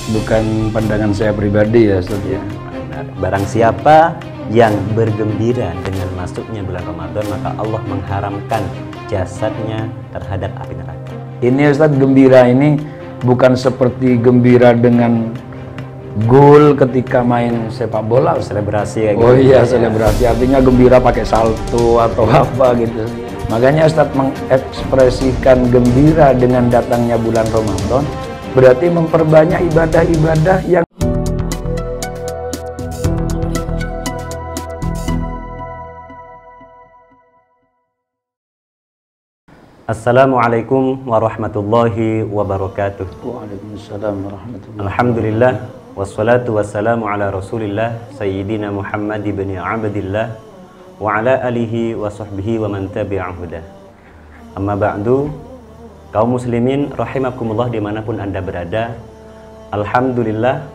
Bukan pandangan saya pribadi ya Ustaz ya. Barang siapa yang bergembira dengan masuknya bulan Ramadan, maka Allah mengharamkan jasadnya terhadap api neraka. Ini Ustaz, gembira ini bukan seperti gembira dengan gol ketika main sepak bola, selebrasi kayak gitu. Oh iya, selebrasi artinya gembira pakai salto atau apa gitu. Makanya Ustaz mengekspresikan gembira dengan datangnya bulan Ramadan berarti memperbanyak ibadah-ibadah yang Assalamualaikum warahmatullahi wabarakatuh. Waalaikumsalam warahmatullahi wabarakatuh. Alhamdulillah wassalatu wassalamu ala Rasulillah Sayyidina Muhammad ibn Abdillah wa ala alihi wa sahbihi wa man tabi'ahu hudah. Amma ba'du, kaum muslimin rahimakumullah dimanapun Anda berada. Alhamdulillah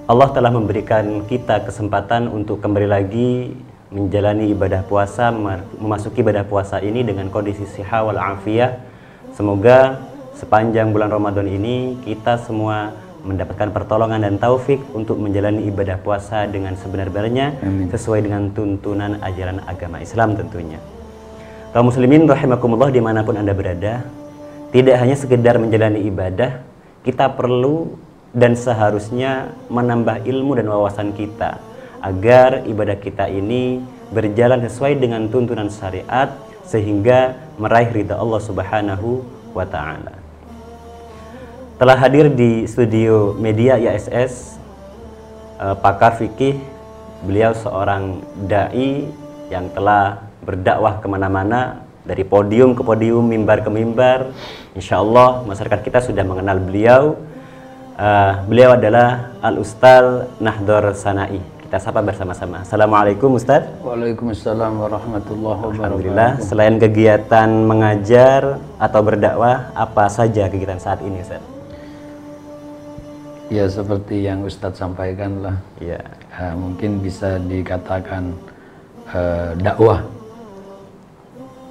Allah telah memberikan kita kesempatan untuk kembali lagi menjalani ibadah puasa, memasuki ibadah puasa ini dengan kondisi siha wal afiyah. Semoga sepanjang bulan Ramadan ini kita semua mendapatkan pertolongan dan taufik untuk menjalani ibadah puasa dengan sebenar-benarnya sesuai dengan tuntunan ajaran agama Islam tentunya. Kaum muslimin rahimakumullah dimanapun Anda berada, tidak hanya sekedar menjalani ibadah, kita perlu dan seharusnya menambah ilmu dan wawasan kita agar ibadah kita ini berjalan sesuai dengan tuntunan syariat sehingga meraih ridha Allah Subhanahu wa Ta'ala. Telah hadir di studio media IASS pakar fikih, beliau seorang dai yang telah berdakwah kemana-mana, dari podium ke podium, mimbar ke mimbar. Insya Allah masyarakat kita sudah mengenal beliau. Beliau adalah Al-Ustaz Nahdhar Sanai. Kita sapa bersama-sama. Assalamualaikum Ustaz. Waalaikumsalam warahmatullahi wabarakatuh. Alhamdulillah, selain kegiatan mengajar atau berdakwah, apa saja kegiatan saat ini Ustaz? Ya seperti yang Ustadz sampaikan lah. Ya. Mungkin bisa dikatakan dakwah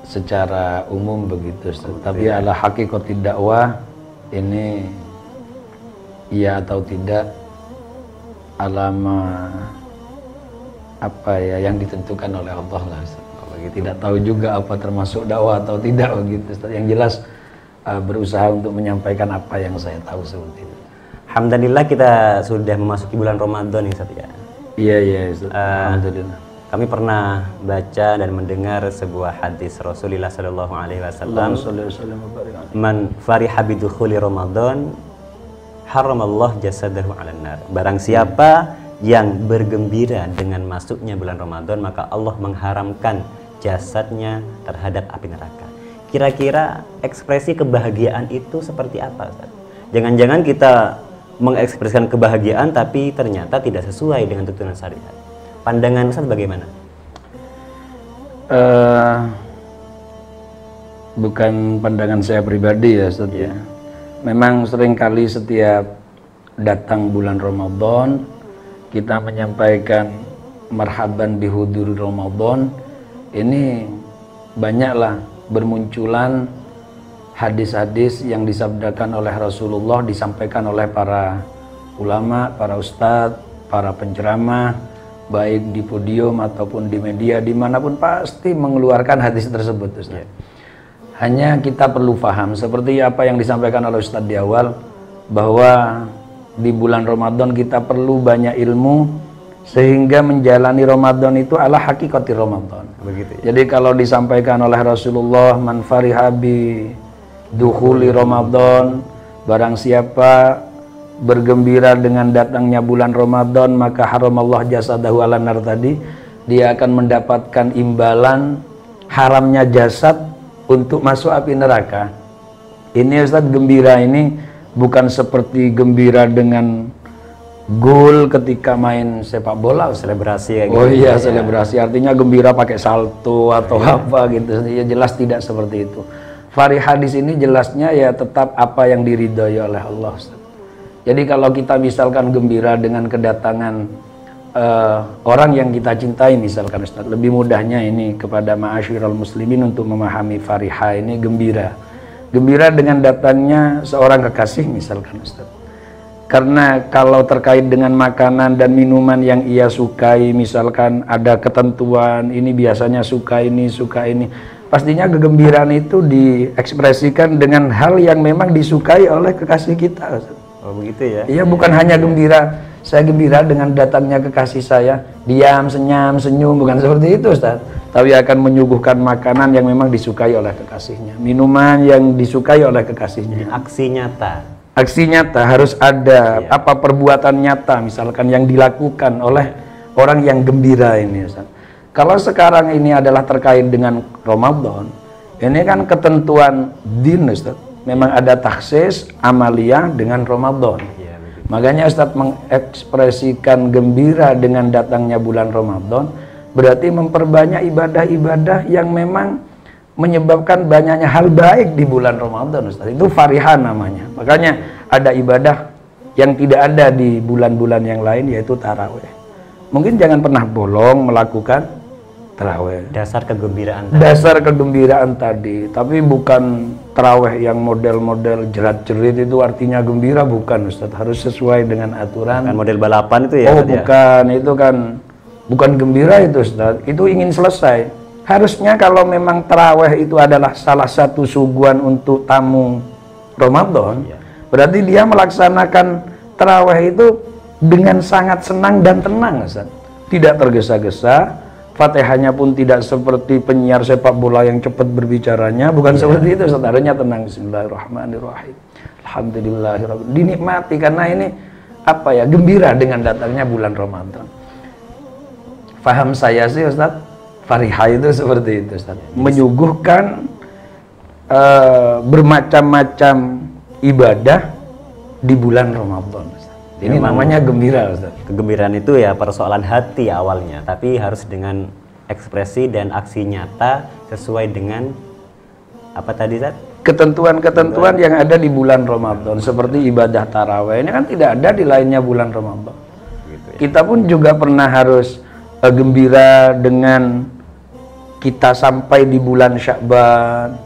secara umum begitu Ustaz. Tapi ala hakikati dakwah ini iya atau tidak alama apa ya yang ditentukan oleh Allah lah Ustaz. Tidak tahu juga apa termasuk dakwah atau tidak begitu Ustaz. Yang jelas berusaha untuk menyampaikan apa yang saya tahu seperti itu. Alhamdulillah kita sudah memasuki bulan Ramadan nih Ustaz ya. Iya Ustaz. Alhamdulillah. Kami pernah baca dan mendengar sebuah hadis Rasulullah Shallallahu Alaihi Wasallam, man fariha bidukhuli Ramadan haramallah jasadahu 'alan nar. Barang siapa yang bergembira dengan masuknya bulan Ramadan, maka Allah mengharamkan jasadnya terhadap api neraka. Kira-kira ekspresi kebahagiaan itu seperti apa Ustaz? Jangan-jangan kita mengekspresikan kebahagiaan tapi ternyata tidak sesuai dengan tuntunan syariat. Pandangan Ustaz bagaimana? Bukan pandangan saya pribadi ya Ustaz ya. Memang seringkali setiap datang bulan Ramadan kita menyampaikan marhaban bihuduri Ramadan. Ini banyaklah bermunculan hadis-hadis yang disabdakan oleh Rasulullah, disampaikan oleh para ulama, para ustadz, para penceramah, baik di podium ataupun di media, dimanapun pasti mengeluarkan hadis tersebut Ustaz. Hanya kita perlu paham seperti apa yang disampaikan oleh Ustadz di awal, bahwa di bulan Ramadan kita perlu banyak ilmu sehingga menjalani Ramadan itu ala hakikati Ramadan. Begitu ya? Jadi kalau disampaikan oleh Rasulullah, man fariha bi dukhuli Ramadan, barang siapa bergembira dengan datangnya bulan Ramadan, maka haramallah jasadahu 'alan nar tadi, dia akan mendapatkan imbalan haramnya jasad untuk masuk api neraka. Ini Ustaz, gembira ini bukan seperti gembira dengan gol ketika main sepak bola, selebrasi kayak oh gitu. iya, selebrasi artinya gembira pakai salto atau apa gitu. Ya jelas tidak seperti itu. Farihah di sini jelasnya ya tetap apa yang diridhoi oleh Allah Ustaz. Jadi kalau kita misalkan gembira dengan kedatangan orang yang kita cintai misalkan Ustaz, lebih mudahnya ini kepada ma'asyiral muslimin untuk memahami farihah ini gembira. Gembira dengan datangnya seorang kekasih misalkan Ustaz. Karena kalau terkait dengan makanan dan minuman yang ia sukai, misalkan ada ketentuan, ini biasanya suka ini, pastinya kegembiraan itu diekspresikan dengan hal yang memang disukai oleh kekasih kita. Oh begitu ya? Iya, bukan hanya gembira, saya gembira dengan datangnya kekasih saya, diam, senyum, bukan seperti itu Ustaz. Tapi akan menyuguhkan makanan yang memang disukai oleh kekasihnya, minuman yang disukai oleh kekasihnya. Aksi nyata. Aksi nyata harus ada, apa perbuatan nyata misalkan yang dilakukan oleh orang yang gembira ini Ustaz. Kalau sekarang ini adalah terkait dengan Ramadan, ini kan ketentuan din Ustaz. Memang ada taksis amaliyah dengan Ramadan. Makanya Ustaz mengekspresikan gembira dengan datangnya bulan Ramadan, berarti memperbanyak ibadah-ibadah yang memang menyebabkan banyaknya hal baik di bulan Ramadan Ustaz. Itu farihan namanya. Makanya ada ibadah yang tidak ada di bulan-bulan yang lain, yaitu tarawih. Mungkin jangan pernah bolong melakukan tarawih. Dasar kegembiraan tadi. Dasar kegembiraan tadi. Tapi bukan tarawih yang model-model jerat-jerit itu artinya gembira, bukan Ustaz. Harus sesuai dengan aturan. Bukan model balapan itu ya? Oh bukan, itu kan bukan gembira itu Ustaz. Itu ingin selesai. Harusnya kalau memang tarawih itu adalah salah satu suguhan untuk tamu Ramadan, berarti dia melaksanakan tarawih itu dengan sangat senang dan tenang Ustaz. Tidak tergesa-gesa, Fatihahnya pun tidak seperti penyiar sepak bola yang cepat berbicaranya, bukan seperti itu Ustaz. Harusnya tenang. Bismillahirrahmanirrahim. Alhamdulillahirrahmanirrahim. Dinikmati karena ini apa ya, gembira dengan datangnya bulan Ramadan. Faham saya sih Ustaz, farihah itu seperti itu Ustaz. Menyuguhkan bermacam-macam ibadah di bulan Ramadan Ustaz. Ini memang namanya gembira Ustaz. Kegembiraan itu ya persoalan hati awalnya, tapi harus dengan ekspresi dan aksi nyata sesuai dengan apa tadi Ustaz? Ketentuan-ketentuan yang ada di bulan Ramadan, seperti ibadah tarawih ini kan tidak ada di lainnya bulan Ramadan. Gitu ya. Kita pun juga pernah harus gembira dengan kita sampai di bulan Sya'ban,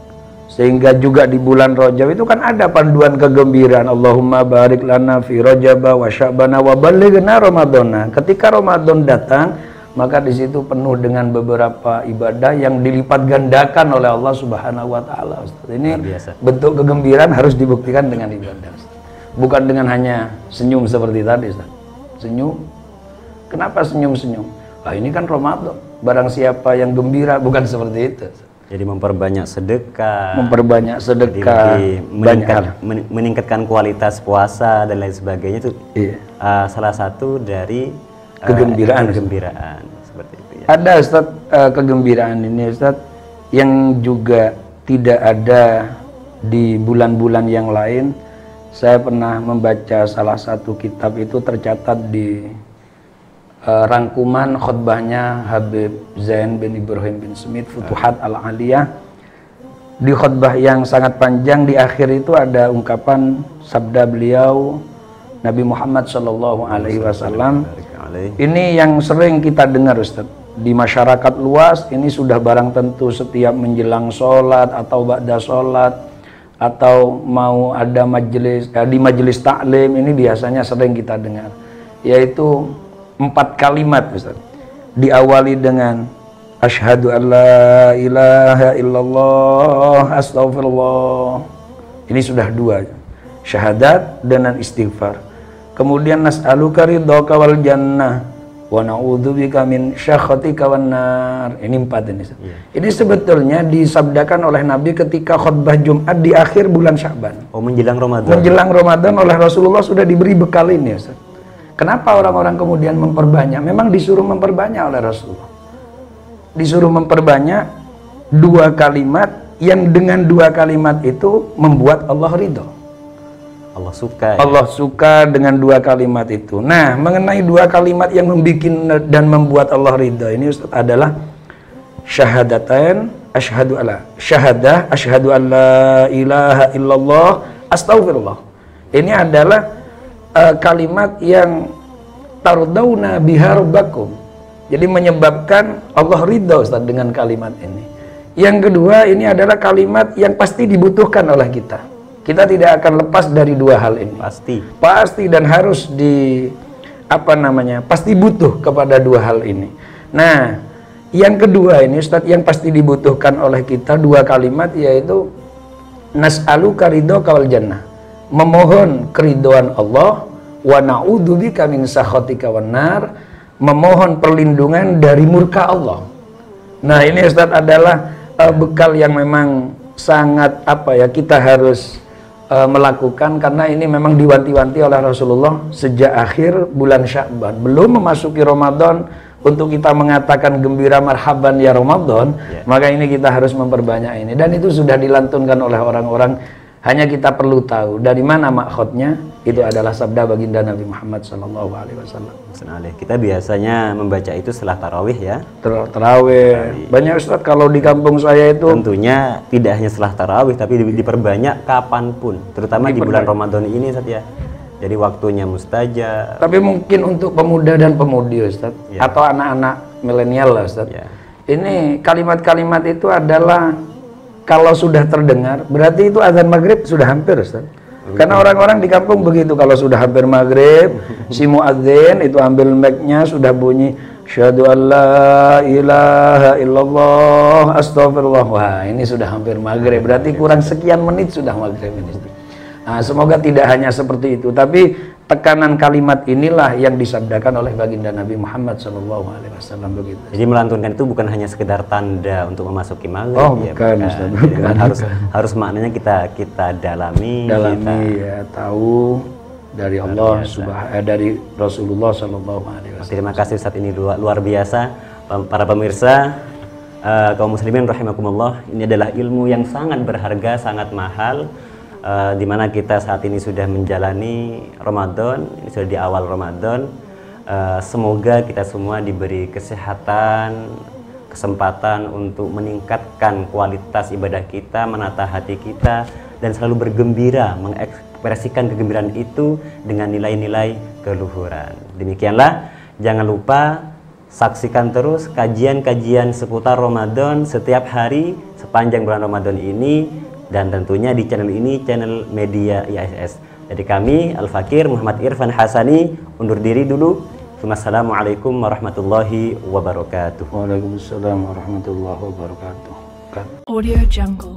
sehingga juga di bulan Rajab itu kan ada panduan kegembiraan. Allahumma barik lana fi Rajaba wa Sya'bana wa ballighna Ramadana. Ketika Ramadan datang, maka di situ penuh dengan beberapa ibadah yang dilipat gandakan oleh Allah Subhanahu wa taala Ustaz. Ini bentuk kegembiraan harus dibuktikan dengan ibadah Ustaz. Bukan dengan hanya senyum seperti tadi Ustaz. Senyum. Kenapa senyum-senyum? Nah, ini kan Ramadan. Barang siapa yang gembira, bukan seperti itu. Jadi memperbanyak sedekah, meningkatkan kualitas puasa dan lain sebagainya itu salah satu dari kegembiraan seperti itu ya. Ada Ustaz kegembiraan ini Ustaz yang juga tidak ada di bulan-bulan yang lain. Saya pernah membaca salah satu kitab, itu tercatat di rangkuman khutbahnya Habib Zain bin Ibrahim bin Smith, Futuhat Al-Aliyah. Di khutbah yang sangat panjang, di akhir itu ada ungkapan sabda beliau Nabi Muhammad SAW. Ini yang sering kita dengar Ustaz di masyarakat luas. Ini sudah barang tentu setiap menjelang sholat atau ba'da sholat, atau mau ada majelis, di majelis taklim, ini biasanya sering kita dengar, yaitu 4 kalimat Ustaz. Diawali dengan asyhadu an la ilaha illallah astaghfirullah. Ini sudah 2, syahadat dengan istighfar. Kemudian nas'aluka ridhaka wal jannah wa na'udzubika min syakhatika wan nar. Ini 4 ini Ustaz. Ini sebetulnya disabdakan oleh Nabi ketika khutbah Jumat di akhir bulan Sya'ban. Oh, menjelang Ramadan. Menjelang Ramadan oleh Rasulullah sudah diberi bekal ini Ustaz. Kenapa orang-orang kemudian memperbanyak? Memang disuruh memperbanyak oleh Rasulullah. Disuruh memperbanyak 2 kalimat yang dengan 2 kalimat itu membuat Allah ridho. Allah suka. Allah suka dengan 2 kalimat itu. Nah, mengenai 2 kalimat yang membuat dan membuat Allah ridho ini Ustaz adalah syahadatain, asyhadu an la ilaha illallah astaghfirullah. Ini adalah kalimat yang tardauna biha rabbakum. Jadi menyebabkan Allah ridha Ustaz dengan kalimat ini. Yang kedua, ini adalah kalimat yang pasti dibutuhkan oleh kita. Kita tidak akan lepas dari dua hal ini. Pasti dan harus pasti butuh kepada dua hal ini. Nah, yang kedua ini Ustadz, yang pasti dibutuhkan oleh kita dua kalimat, yaitu nas'aluka ridhaka wal jannah. Memohon keridhaan Allah, wa na'udzubika min sakhatika wan nar. Memohon perlindungan dari murka Allah. Nah, ini Ustadz adalah bekal yang memang sangat kita harus melakukan, karena ini memang diwanti-wanti oleh Rasulullah sejak akhir bulan Sya'ban, belum memasuki Ramadan, untuk kita mengatakan gembira marhaban ya Ramadan, maka ini kita harus memperbanyak ini, dan itu sudah dilantunkan oleh orang-orang. Hanya kita perlu tahu dari mana maksudnya. Itu adalah sabda baginda Nabi Muhammad SAW. Kita biasanya membaca itu setelah tarawih ya. Tarawih. Banyak Ustadz kalau di kampung saya itu. Tentunya tidak hanya setelah tarawih, tapi diperbanyak kapanpun, terutama di bulan Ramadan ini Ustadz ya. Jadi waktunya mustajab. Tapi mungkin untuk pemuda dan pemudi Ustadz, atau anak-anak milenial lah Ustadz. Ini kalimat-kalimat itu adalah, kalau sudah terdengar, berarti itu azan maghrib sudah hampir Ustadz. Karena orang-orang di kampung begitu, kalau sudah hampir maghrib, si muadzin itu ambil mic-nya, sudah bunyi syahadu an la ilaha illallah astagfirullah. Wah, ini sudah hampir maghrib, berarti kurang sekian menit sudah maghrib ini. Nah, semoga tidak hanya seperti itu, tapi tekanan kalimat inilah yang disabdakan oleh baginda Nabi Muhammad SAW begitu. Jadi melantunkan itu bukan hanya sekedar tanda untuk memasuki maghrib. Oh, bukan, Ustaz, bukan. Harus maknanya kita dalami, ya, tahu dari Allah dari Rasulullah SAW. Terima kasih Ustaz, ini luar biasa. Para pemirsa kaum muslimin rahimakumullah, ini adalah ilmu yang sangat berharga, sangat mahal. Di mana kita saat ini sudah menjalani Ramadan, ini sudah di awal Ramadan. Semoga kita semua diberi kesehatan, kesempatan untuk meningkatkan kualitas ibadah kita, menata hati kita, dan selalu bergembira, mengekspresikan kegembiraan itu dengan nilai-nilai keluhuran. Demikianlah, jangan lupa saksikan terus kajian-kajian seputar Ramadan setiap hari sepanjang bulan Ramadan ini. Dan tentunya di channel ini, channel media IASS. Jadi kami Al-Fakir Muhammad Irfan Hasani undur diri dulu. Wassalamualaikum warahmatullahi wabarakatuh. Waalaikumsalam warahmatullahi wabarakatuh. Audio Jungle.